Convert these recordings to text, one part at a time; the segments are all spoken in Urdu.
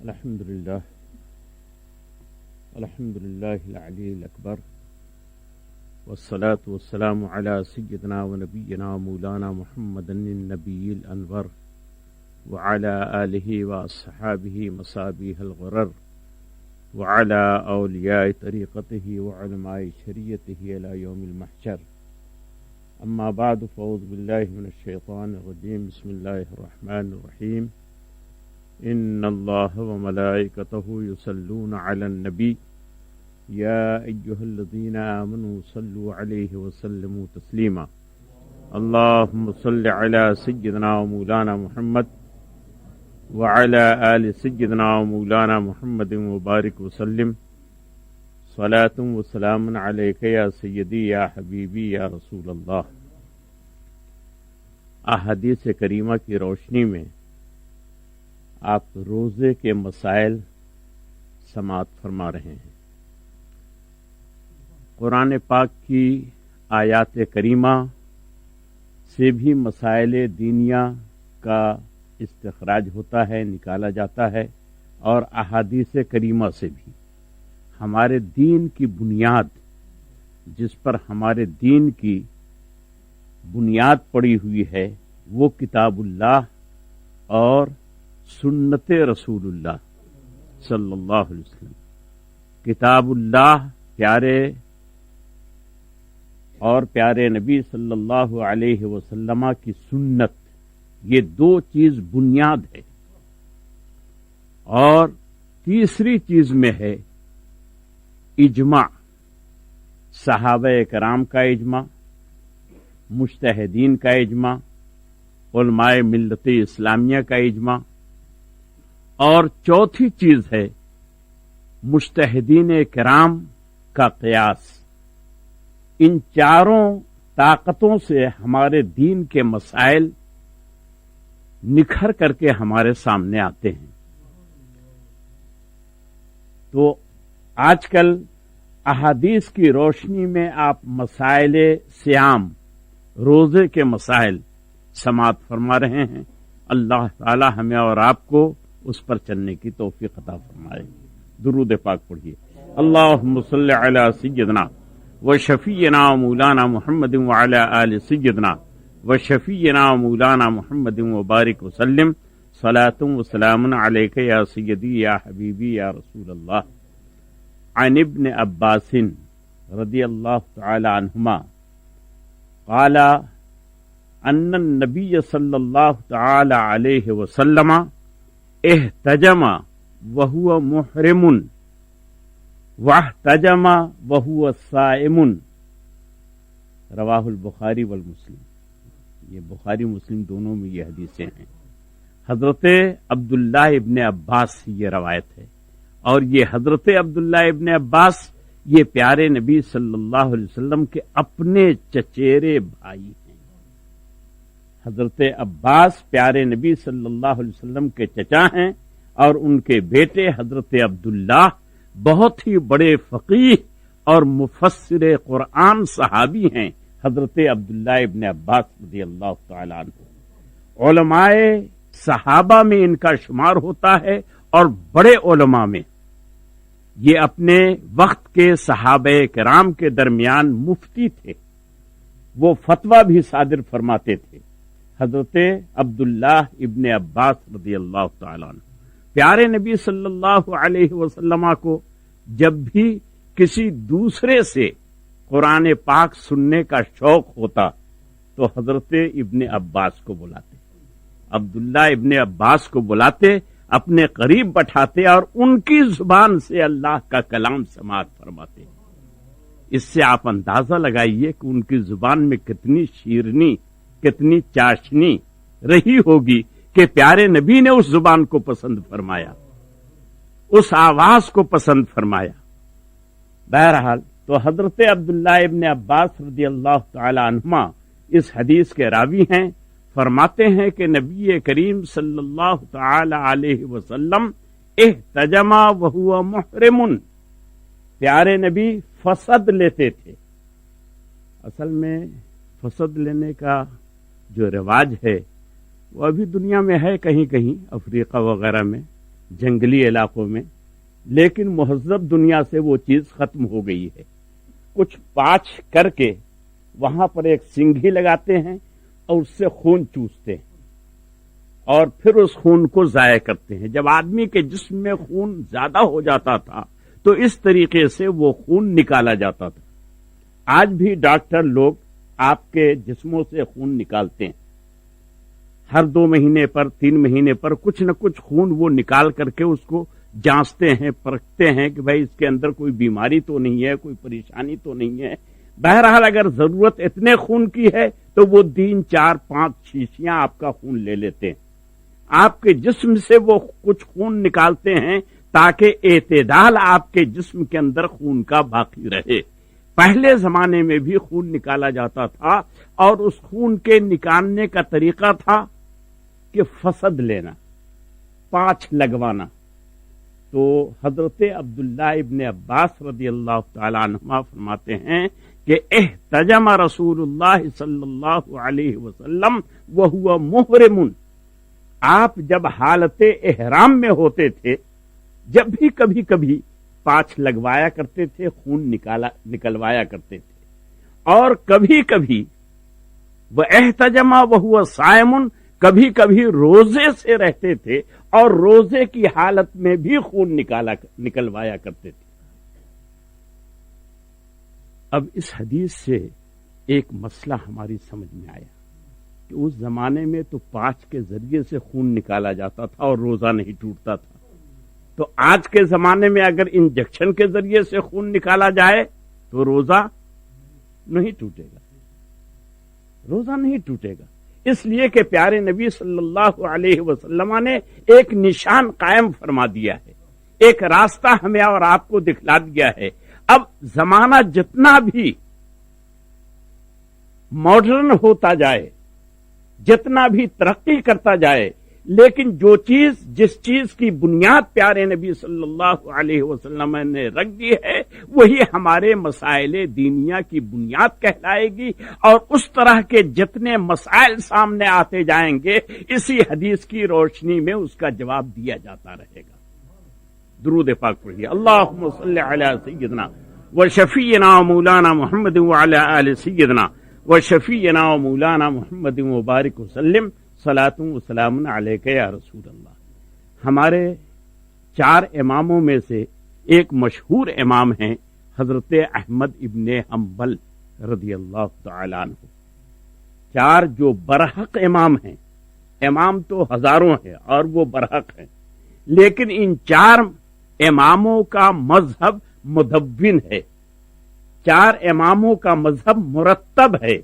الحمد لله العلي الأكبر والصلاة والسلام على سيدنا ونبينا مولانا محمد النبي الأنور وعلى آله وأصحابه مصابيح الغرر وعلى أولياء طريقته وعلماء شريعته إلى يوم المحشر. أما بعد فأعوذ بالله من الشيطان الرجيم. بسم الله الرحمن الرحيم. إن الله وملائكته يصلون على النبي يا أيها الذين آمنوا صلوا عليه وسلموا تسليما. اللهم صل على سيدنا ومولانا محمد وعلى آل سيدنا ومولانا محمد وبارك وسلم. صلاة وسلام عليك يا سيدي يا حبيبي يا رسول اللہ. احادیث کریمہ کی روشنی میں آپ روزے کے مسائل سماعت فرما رہے ہیں. قرآن پاک کی آیات کریمہ سے بھی مسائل دینیہ کا استخراج ہوتا ہے، نکالا جاتا ہے، اور احادیث کریمہ سے بھی. ہمارے دین کی بنیاد، جس پر ہمارے دین کی بنیاد پڑی ہوئی ہے، وہ کتاب اللہ اور سنت رسول اللہ صلی اللہ علیہ وسلم. کتاب اللہ پیارے نبی صلی اللہ علیہ وسلم کی سنت، یہ دو چیز بنیاد ہے. اور تیسری چیز میں ہے اجماع، صحابہ کرام کا اجماع، مجتہدین کا اجماع، علماء ملت اسلامیہ کا اجماع. اور چوتھی چیز ہے مجتہدین کرام کا قیاس. ان چاروں طاقتوں سے ہمارے دین کے مسائل نکھر کر کے ہمارے سامنے آتے ہیں. تو آج کل احادیث کی روشنی میں آپ مسائل صیام، روزے کے مسائل سماعت فرما رہے ہیں. اللہ تعالی ہمیں اور آپ کو اس پر چلنے کی توفیق عطا فرمائے. درود پاک پڑھیے. اللہم صلی علی سیدنا و شفیعنا مولانا محمد وعلی آل سیدنا و شفیعنا مولانا محمد وبارک وسلم. صلاۃ و سلام علیک یا سیدی یا حبیبی یا رسول اللہ. عن ابن عباس رضی اللہ تعالی عنہما قال ان النبی صلی اللہ تعالی علیہ وسلم احتجم وهو محرم واحتجم وهو صائم. رواہ البخاری والمسلم. یہ بخاری مسلم دونوں میں یہ حدیثیں ہیں. حضرت عبداللہ ابن عباس یہ روایت ہے، اور یہ حضرت عبداللہ ابن عباس یہ پیارے نبی صلی اللہ علیہ وسلم کے اپنے چچیرے بھائی ہیں. حضرت عباس پیارے نبی صلی اللہ علیہ وسلم کے چچا ہیں، اور ان کے بیٹے حضرت عبداللہ بہت ہی بڑے فقیہ اور مفسر قرآن صحابی ہیں. حضرت عبداللہ ابن عباس رضی اللہ تعالی عنہ علماء صحابہ میں ان کا شمار ہوتا ہے، اور بڑے علماء میں. یہ اپنے وقت کے صحابہ کرام کے درمیان مفتی تھے، وہ فتویٰ بھی صادر فرماتے تھے. حضرت عبداللہ ابن عباس رضی اللہ تعالیٰ عنہ پیارے نبی صلی اللہ علیہ وسلم کو جب بھی کسی دوسرے سے قرآن پاک سننے کا شوق ہوتا تو حضرت ابن عباس کو بلاتے، عبداللہ ابن عباس کو بلاتے، اپنے قریب بٹھاتے، اور ان کی زبان سے اللہ کا کلام سماعت فرماتے. اس سے آپ اندازہ لگائیے کہ ان کی زبان میں کتنی شیرنی، کتنی چاشنی رہی ہوگی کہ پیارے نبی نے اس زبان کو پسند فرمایا، اس آواز کو پسند فرمایا. بہرحال تو حضرت عبداللہ ابن عباس رضی اللہ تعالی عنہما اس حدیث کے راوی ہیں. فرماتے ہیں کہ نبی کریم صلی اللہ تعالی علیہ وسلم احتجم وهو محرم، پیارے نبی فسد لیتے تھے. اصل میں فسد لینے کا جو رواج ہے وہ ابھی دنیا میں ہے، کہیں کہیں افریقہ وغیرہ میں جنگلی علاقوں میں، لیکن مہذب دنیا سے وہ چیز ختم ہو گئی ہے۔ کچھ پاچ کر کے وہاں پر ایک سنگھی لگاتے ہیں اور اس سے خون چوستے ہیں اور پھر اس خون کو ضائع کرتے ہیں۔ جب آدمی کے جسم میں خون زیادہ ہو جاتا تھا تو اس طریقے سے وہ خون نکالا جاتا تھا۔ آج بھی ڈاکٹر لوگ آپ کے جسموں سے خون نکالتے ہیں، ہر 2 مہینے پر 3 مہینے پر کچھ نہ کچھ خون وہ نکال کر کے اس کو جانچتے ہیں، پرکھتے ہیں کہ بھائی اس کے اندر کوئی بیماری تو نہیں ہے، کوئی پریشانی تو نہیں ہے۔ بہرحال اگر ضرورت اتنے خون کی ہے تو وہ 3 4 5 شیشیاں آپ کا خون لے لیتے ہیں۔ آپ کے جسم سے وہ کچھ خون نکالتے ہیں تاکہ اعتدال آپ کے جسم کے اندر خون کا باقی رہے۔ پہلے زمانے میں بھی خون نکالا جاتا تھا اور اس خون کے نکالنے کا طریقہ تھا کہ فسد لینا، پاچ لگوانا۔ تو حضرت عبداللہ ابن عباس رضی اللہ تعالی عنہما فرماتے ہیں کہ احتجم رسول اللہ صلی اللہ علیہ وسلم وہو محرم، آپ جب حالت احرام میں ہوتے تھے جب بھی کبھی کبھی پاچ لگوایا کرتے تھے، خون نکلوایا کرتے تھے، اور کبھی کبھی وہ احتجم وہو صائم، کبھی کبھی روزے سے رہتے تھے اور روزے کی حالت میں بھی خون نکلوایا کرتے تھے۔ اب اس حدیث سے ایک مسئلہ ہماری سمجھ میں آیا کہ اس زمانے میں تو پاچ کے ذریعے سے خون نکالا جاتا تھا اور روزہ نہیں ٹوٹتا تھا، تو آج کے زمانے میں اگر انجیکشن کے ذریعے سے خون نکالا جائے تو روزہ نہیں ٹوٹے گا، روزہ نہیں ٹوٹے گا، اس لیے کہ پیارے نبی صلی اللہ علیہ وسلم نے ایک نشان قائم فرما دیا ہے، ایک راستہ ہمیں اور آپ کو دکھلا دیا ہے۔ اب زمانہ جتنا بھی ماڈرن ہوتا جائے، جتنا بھی ترقی کرتا جائے، لیکن جس چیز کی بنیاد پیارے نبی صلی اللہ علیہ وسلم نے رکھ دی ہے وہی ہمارے مسائل دینیا کی بنیاد کہلائے گی، اور اس طرح کے جتنے مسائل سامنے آتے جائیں گے اسی حدیث کی روشنی میں اس کا جواب دیا جاتا رہے گا۔ درود پاک پڑھیے، اللہم صلی علی سیدنا و شفیعنا مولانا محمد وعلی آل سیدنا و شفیعنا مولانا محمد مبارک وسلم، صلاۃ و سلام علیک یا رسول اللہ۔ ہمارے 4 اماموں میں سے ایک مشہور امام ہیں حضرت احمد ابن حنبل رضی اللہ تعالی عنہ۔ 4 جو برحق امام ہیں، امام تو ہزاروں ہیں اور وہ برحق ہیں، لیکن ان 4 اماموں کا مذہب مدون ہے، 4 اماموں کا مذہب مرتب ہے،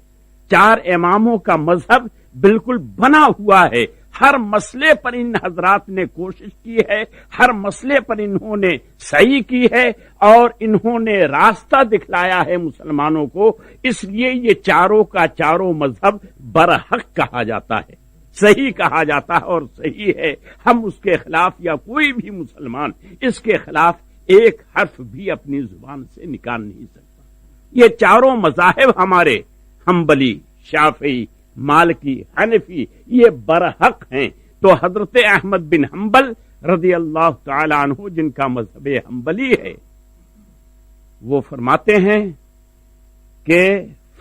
4 اماموں کا مذہب بالکل بنا ہوا ہے۔ ہر مسئلے پر ان حضرات نے کوشش کی ہے، ہر مسئلے پر انہوں نے صحیح کی ہے اور انہوں نے راستہ دکھلایا ہے مسلمانوں کو، اس لیے یہ چاروں کا چاروں مذہب برحق کہا جاتا ہے، صحیح کہا جاتا ہے اور صحیح ہے۔ ہم اس کے خلاف یا کوئی بھی مسلمان اس کے خلاف ایک حرف بھی اپنی زبان سے نکال نہیں سکتا۔ یہ چاروں مذاہب ہمارے حنبلی، شافعی، مالکی، حنفی، یہ برحق ہیں۔ تو حضرت احمد بن حنبل رضی اللہ تعالی عنہ جن کا مذہب حنبلی ہے، وہ فرماتے ہیں کہ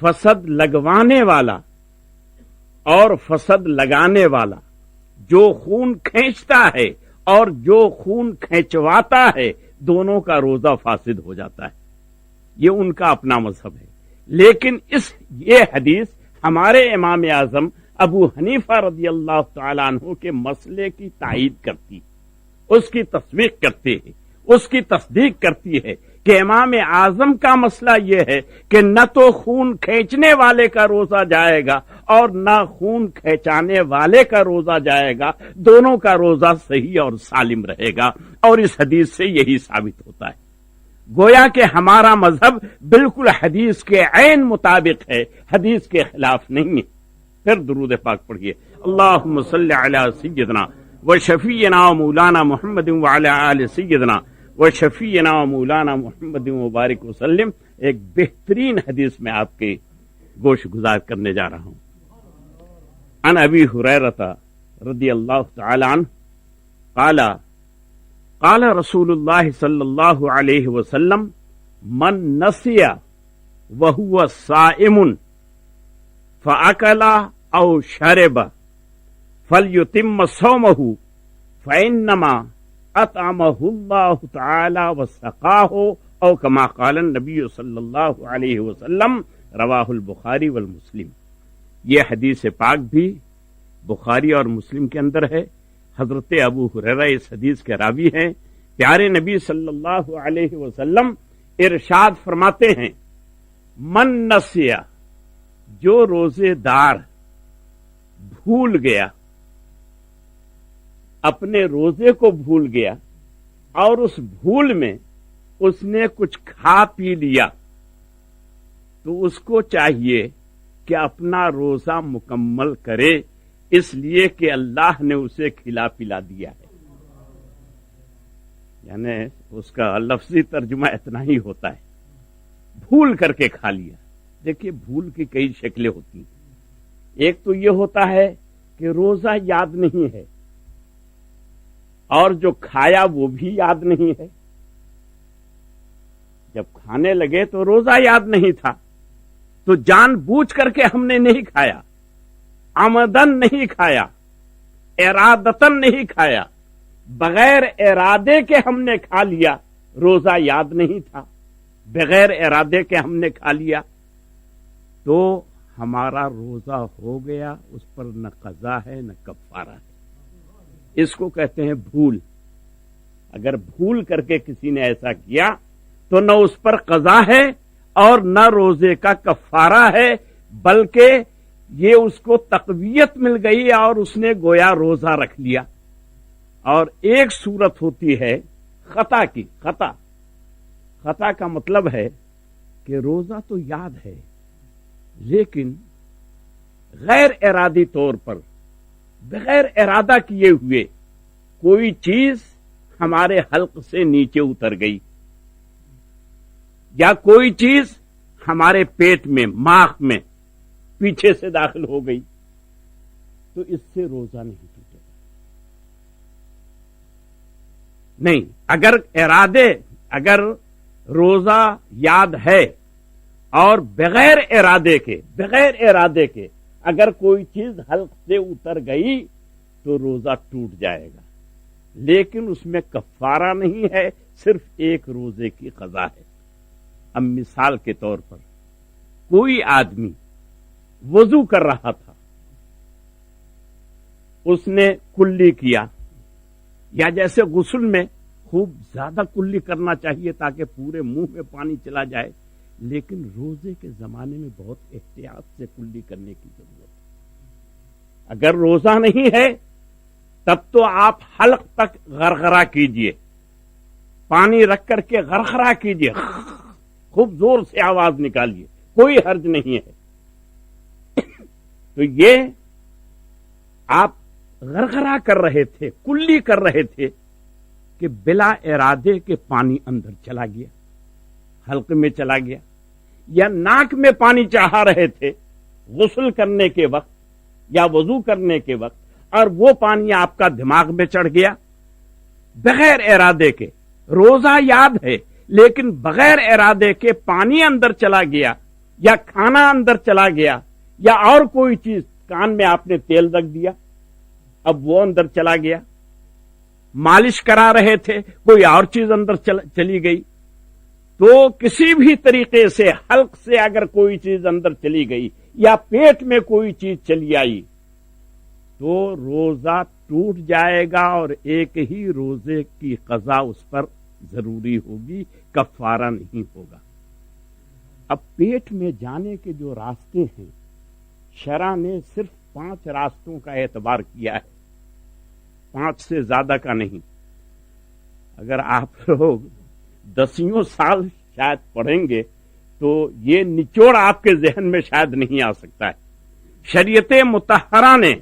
فسد لگوانے والا اور فسد لگانے والا، جو خون کھینچتا ہے اور جو خون کھینچواتا ہے، دونوں کا روزہ فاسد ہو جاتا ہے۔ یہ ان کا اپنا مذہب ہے، لیکن یہ حدیث ہمارے امام اعظم ابو حنیفہ رضی اللہ تعالی عنہ کے مسئلے کی تائید کرتی، اس کی تصدیق کرتی ہے، اس کی تصدیق کرتی ہے کہ امام اعظم کا مسئلہ یہ ہے کہ نہ تو خون کھینچنے والے کا روزہ جائے گا اور نہ خون کھینچانے والے کا روزہ جائے گا، دونوں کا روزہ صحیح اور سالم رہے گا، اور اس حدیث سے یہی ثابت ہوتا ہے۔ گویا کہ ہمارا مذہب بالکل حدیث کے عین مطابق ہے، حدیث کے خلاف نہیں ہے۔ پھر درود پاک پڑھیے، اللہم صلی علی سیدنا و شفیعنا مولانا محمد وعلی آل سیدنا و شفیعنا مولانا محمد مبارک وسلم۔ ایک بہترین حدیث میں آپ کے گوش گزار کرنے جا رہا ہوں۔ عن ابی ہریرہ رضی اللہ تعالی عنہ قال قال رسول اللہ صلی اللہ علیہ وسلم من نسی وهو صائم فأكل او شرب فليتم صومه فإنما اطعمه اللہ تعالی وسقاہ او کما قال النبی صلی اللہ علیہ وسلم رواہ البخاری والمسلم۔ یہ حدیث پاک بھی بخاری اور مسلم کے اندر ہے۔ حضرت ابو ہریرہ اس حدیث کے راوی ہیں۔ پیارے نبی صلی اللہ علیہ وسلم ارشاد فرماتے ہیں من نسیا، جو روزے دار بھول گیا، اپنے روزے کو بھول گیا اور اس بھول میں اس نے کچھ کھا پی لیا، تو اس کو چاہیے کہ اپنا روزہ مکمل کرے، اس لیے کہ اللہ نے اسے کھلا پلا دیا ہے۔ یعنی اس کا لفظی ترجمہ اتنا ہی ہوتا ہے، بھول کر کے کھا لیا۔ دیکھیے بھول کی کئی شکلیں ہوتی ہیں۔ ایک تو یہ ہوتا ہے کہ روزہ یاد نہیں ہے اور جو کھایا وہ بھی یاد نہیں ہے۔ جب کھانے لگے تو روزہ یاد نہیں تھا، تو جان بوجھ کر کے ہم نے نہیں کھایا، عمدن نہیں کھایا، ارادتن نہیں کھایا، بغیر ارادے کے ہم نے کھا لیا، روزہ یاد نہیں تھا، بغیر ارادے کے ہم نے کھا لیا، تو ہمارا روزہ ہو گیا، اس پر نہ قضا ہے نہ کفارہ ہے۔ اس کو کہتے ہیں بھول۔ اگر بھول کر کے کسی نے ایسا کیا تو نہ اس پر قضا ہے اور نہ روزے کا کفارہ ہے، بلکہ یہ اس کو تقویت مل گئی اور اس نے گویا روزہ رکھ لیا۔ اور ایک صورت ہوتی ہے خطا کی۔ خطا کا مطلب ہے کہ روزہ تو یاد ہے لیکن غیر ارادی طور پر، بغیر ارادہ کیے ہوئے کوئی چیز ہمارے حلق سے نیچے اتر گئی، یا کوئی چیز ہمارے پیٹ میں، ماخ میں پیچھے سے داخل ہو گئی، تو اس سے روزہ نہیں ٹوٹے گا۔ نہیں، اگر روزہ یاد ہے اور بغیر ارادے کے اگر کوئی چیز حلق سے اتر گئی تو روزہ ٹوٹ جائے گا، لیکن اس میں کفارہ نہیں ہے، صرف ایک روزے کی قضا ہے۔ اب مثال کے طور پر کوئی آدمی وضو کر رہا تھا، اس نے کلی کیا، یا جیسے غسل میں خوب زیادہ کلی کرنا چاہیے تاکہ پورے منہ میں پانی چلا جائے، لیکن روزے کے زمانے میں بہت احتیاط سے کلی کرنے کی ضرورت ہے۔ اگر روزہ نہیں ہے تب تو آپ حلق تک غرغرہ کیجئے، پانی رکھ کر کے غرغرہ کیجئے، خوب زور سے آواز نکالیے، کوئی حرج نہیں ہے۔ تو یہ آپ غرغرہ کر رہے تھے، کلی کر رہے تھے کہ بلا ارادے کے پانی اندر چلا گیا، حلق میں چلا گیا، یا ناک میں پانی چاہا رہے تھے غسل کرنے کے وقت یا وضو کرنے کے وقت، اور وہ پانی آپ کا دماغ میں چڑھ گیا بغیر ارادے کے۔ روزہ یاد ہے لیکن بغیر ارادے کے پانی اندر چلا گیا، یا کھانا اندر چلا گیا، یا اور کوئی چیز، کان میں آپ نے تیل رکھ دیا، اب وہ اندر چلا گیا، مالش کرا رہے تھے، کوئی اور چیز اندر چلی گئی، تو کسی بھی طریقے سے حلق سے اگر کوئی چیز اندر چلی گئی یا پیٹ میں کوئی چیز چلی آئی تو روزہ ٹوٹ جائے گا، اور ایک ہی روزے کی قضا اس پر ضروری ہوگی، کفارہ نہیں ہوگا۔ اب پیٹ میں جانے کے جو راستے ہیں، شرع نے صرف 5 راستوں کا اعتبار کیا ہے، 5 سے زیادہ کا نہیں۔ اگر آپ لوگ 10 سال شاید پڑھیں گے تو یہ نچوڑ آپ کے ذہن میں شاید نہیں آ سکتا ہے۔ شریعت مطہرہ نے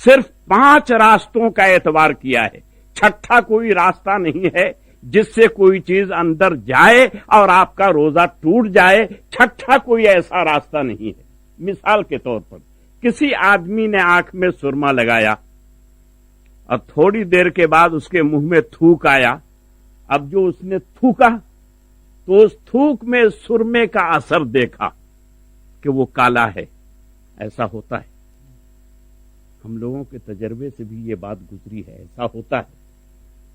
صرف 5 راستوں کا اعتبار کیا ہے، 6واں کوئی راستہ نہیں ہے جس سے کوئی چیز اندر جائے اور آپ کا روزہ ٹوٹ جائے، 6واں کوئی ایسا راستہ نہیں ہے۔ مثال کے طور پر کسی آدمی نے آنکھ میں سرما لگایا اور تھوڑی دیر کے بعد اس کے منہ میں تھوک آیا. اب جو اس نے تھوکا تو اس تھوک میں سرمے کا اثر دیکھا کہ وہ کالا ہے. ایسا ہوتا ہے, ہم لوگوں کے تجربے سے بھی یہ بات گزری ہے. ایسا ہوتا ہے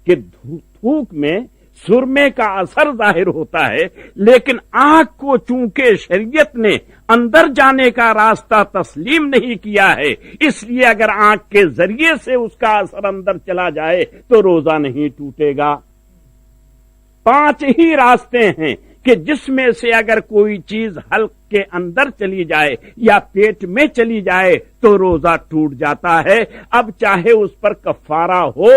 کہ تھوک میں سرمے کا اثر ظاہر ہوتا ہے, لیکن آنکھ کو چونکہ شریعت نے اندر جانے کا راستہ تسلیم نہیں کیا ہے, اس لیے اگر آنکھ کے ذریعے سے اس کا اثر اندر چلا جائے تو روزہ نہیں ٹوٹے گا. 5 ہی راستے ہیں کہ جس میں سے اگر کوئی چیز حلق کے اندر چلی جائے یا پیٹ میں چلی جائے تو روزہ ٹوٹ جاتا ہے. اب چاہے اس پر کفارہ ہو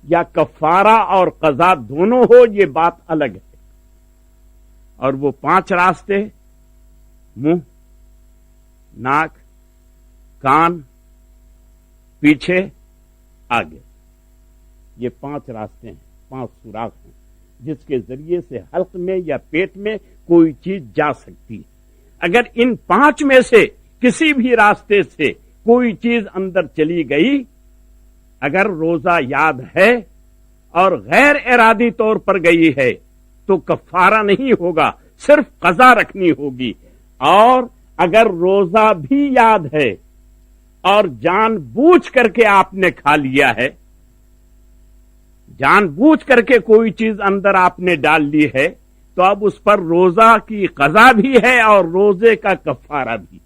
یا کفارہ اور قضا دونوں ہو, یہ بات الگ ہے. اور وہ 5 راستے منہ, ناک, کان, پیچھے, آگے, یہ 5 راستے ہیں, 5 سوراخ ہیں جس کے ذریعے سے حلق میں یا پیٹ میں کوئی چیز جا سکتی ہے. اگر ان 5 میں سے کسی بھی راستے سے کوئی چیز اندر چلی گئی, اگر روزہ یاد ہے اور غیر ارادی طور پر گئی ہے تو کفارہ نہیں ہوگا, صرف قضا رکھنی ہوگی. اور اگر روزہ بھی یاد ہے اور جان بوجھ کر کے آپ نے کھا لیا ہے, جان بوجھ کر کے کوئی چیز اندر آپ نے ڈال لی ہے, تو اب اس پر روزہ کی قضا بھی ہے اور روزے کا کفارہ بھی.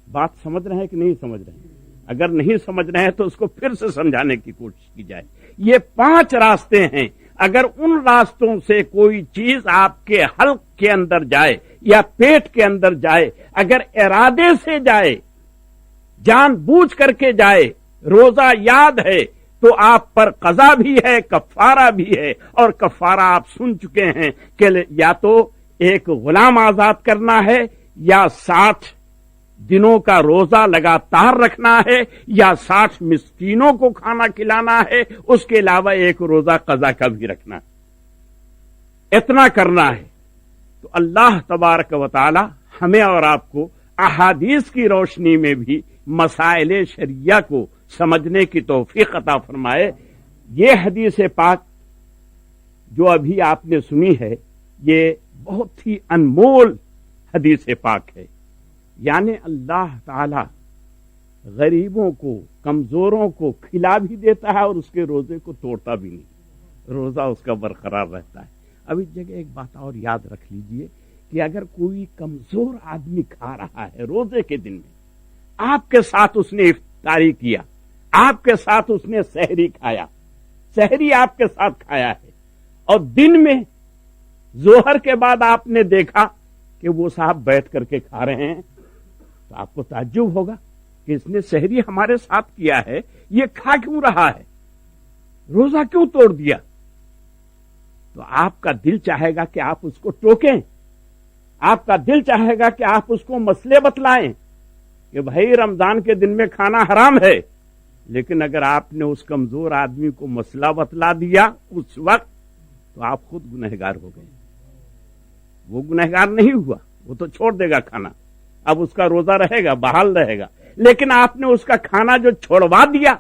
بات سمجھ رہے ہیں کہ نہیں سمجھ رہے ہیں؟ اگر نہیں سمجھ رہے ہیں تو اس کو پھر سے سمجھانے کی کوشش کی جائے. یہ 5 راستے ہیں. اگر ان راستوں سے کوئی چیز آپ کے حلق کے اندر جائے یا پیٹ کے اندر جائے, اگر ارادے سے جائے, جان بوجھ کر کے جائے, روزہ یاد ہے, تو آپ پر قضا بھی ہے, کفارہ بھی ہے. اور کفارہ آپ سن چکے ہیں کہ یا تو ایک غلام آزاد کرنا ہے, یا 60 دنوں کا روزہ لگاتار رکھنا ہے, یا 60 مسکینوں کو کھانا کھلانا ہے, اس کے علاوہ ایک روزہ قضا کا بھی رکھنا ہے. اتنا کرنا ہے. تو اللہ تبارک و تعالی ہمیں اور آپ کو احادیث کی روشنی میں بھی مسائل شریعہ کو سمجھنے کی توفیق عطا فرمائے. یہ حدیث پاک جو ابھی آپ نے سنی ہے, یہ بہت ہی انمول حدیث پاک ہے. یعنی اللہ تعالی غریبوں کو, کمزوروں کو کھلا بھی دیتا ہے اور اس کے روزے کو توڑتا بھی نہیں, روزہ اس کا برقرار رہتا ہے. اب اس جگہ ایک بات اور یاد رکھ لیجئے کہ اگر کوئی کمزور آدمی کھا رہا ہے روزے کے دن میں, آپ کے ساتھ اس نے افطاری کیا, آپ کے ساتھ اس نے سحری کھایا, سحری آپ کے ساتھ کھایا ہے, اور دن میں ظہر کے بعد آپ نے دیکھا کہ وہ صاحب بیٹھ کر کے کھا رہے ہیں, تو آپ کو تعجب ہوگا کہ اس نے سحری ہمارے ساتھ کیا ہے, یہ کھا کیوں رہا ہے, روزہ کیوں توڑ دیا؟ تو آپ کا دل چاہے گا کہ آپ اس کو ٹوکیں, آپ کا دل چاہے گا کہ آپ اس کو مسئلے بتلائیں کہ بھائی رمضان کے دن میں کھانا حرام ہے. لیکن اگر آپ نے اس کمزور آدمی کو مسئلہ بتلا دیا اس وقت, تو آپ خود گنہگار ہو گئے. وہ گنہگار نہیں ہوا, وہ تو چھوڑ دے گا کھانا, اب اس کا روزہ رہے گا, بحال رہے گا. لیکن آپ نے اس کا کھانا جو چھوڑوا دیا,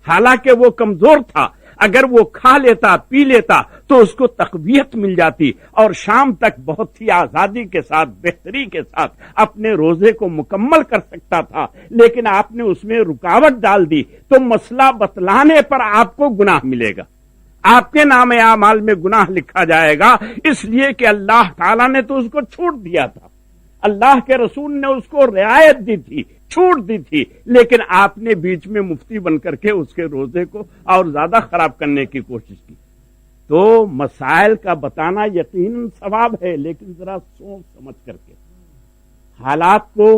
حالانکہ وہ کمزور تھا, اگر وہ کھا لیتا, پی لیتا تو اس کو تقویت مل جاتی اور شام تک بہت ہی آزادی کے ساتھ, بہتری کے ساتھ اپنے روزے کو مکمل کر سکتا تھا. لیکن آپ نے اس میں رکاوٹ ڈال دی, تو مسئلہ بتلانے پر آپ کو گناہ ملے گا, آپ کے نام اعمال میں گناہ لکھا جائے گا, اس لیے کہ اللہ تعالیٰ نے تو اس کو چھوٹ دیا تھا, اللہ کے رسول نے اس کو رعایت دی تھی, چھوٹ دی تھی, لیکن آپ نے بیچ میں مفتی بن کر کے اس کے روزے کو اور زیادہ خراب کرنے کی کوشش کی. تو مسائل کا بتانا یقیناً ثواب ہے, لیکن ذرا سوچ سمجھ کر کے, حالات کو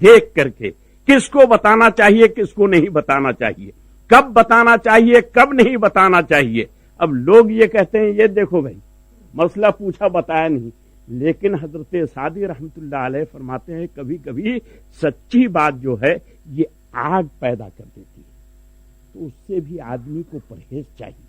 دیکھ کر کے, کس کو بتانا چاہیے, کس کو نہیں بتانا چاہیے, کب بتانا چاہیے, کب نہیں بتانا چاہیے. اب لوگ یہ کہتے ہیں یہ دیکھو بھائی مسئلہ پوچھا بتایا نہیں, لیکن حضرت سعدی رحمت اللہ علیہ فرماتے ہیں کبھی کبھی سچی بات جو ہے یہ آگ پیدا کر دیتی ہے, تو اس سے بھی آدمی کو پرہیز چاہیے,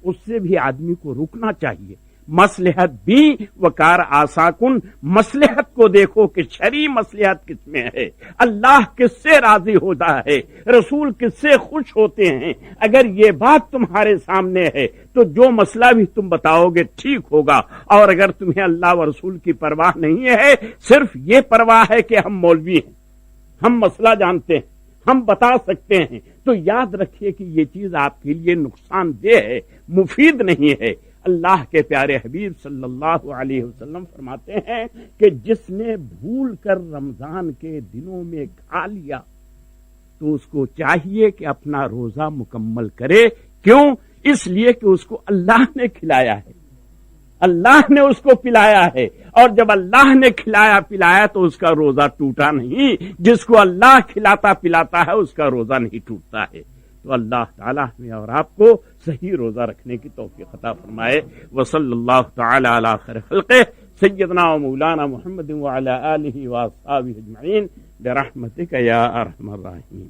اس سے بھی آدمی کو رکنا چاہیے. مصلحت بھی وکار آساکن، مصلحت کو دیکھو کہ شرعی مصلحت کس میں ہے، اللہ کس سے راضی ہوتا ہے، رسول کس سے خوش ہوتے ہیں۔ اگر یہ بات تمہارے سامنے ہے تو جو مسئلہ بھی تم بتاؤ گے ٹھیک ہوگا، اور اگر تمہیں اللہ و رسول کی پرواہ نہیں ہے، صرف یہ پرواہ ہے کہ ہم مولوی ہیں، ہم مسئلہ جانتے ہیں، ہم بتا سکتے ہیں، تو یاد رکھیے کہ یہ چیز آپ کے لیے نقصان دہ ہے، مفید نہیں ہے۔ اللہ کے پیارے حبیب صلی اللہ علیہ وسلم فرماتے ہیں کہ جس نے بھول کر رمضان کے دنوں میں کھا لیا تو اس کو چاہیے کہ اپنا روزہ مکمل کرے۔ کیوں؟ اس لیے کہ اس کو اللہ نے کھلایا ہے، اللہ نے اس کو پلایا ہے، اور جب اللہ نے کھلایا پلایا تو اس کا روزہ ٹوٹا نہیں۔ جس کو اللہ کھلاتا پلاتا ہے اس کا روزہ نہیں ٹوٹتا ہے۔ تو اللہ تعالیٰ ہمیں اور آپ کو صحیح روزہ رکھنے کی توفیق عطا فرمائے۔ وصلی اللہ تعالی علی خیر خلقہ سیدنا و مولانا محمد وعلی آلہ واصحابہ اجمعین برحمتک یا ارحم الراحمین۔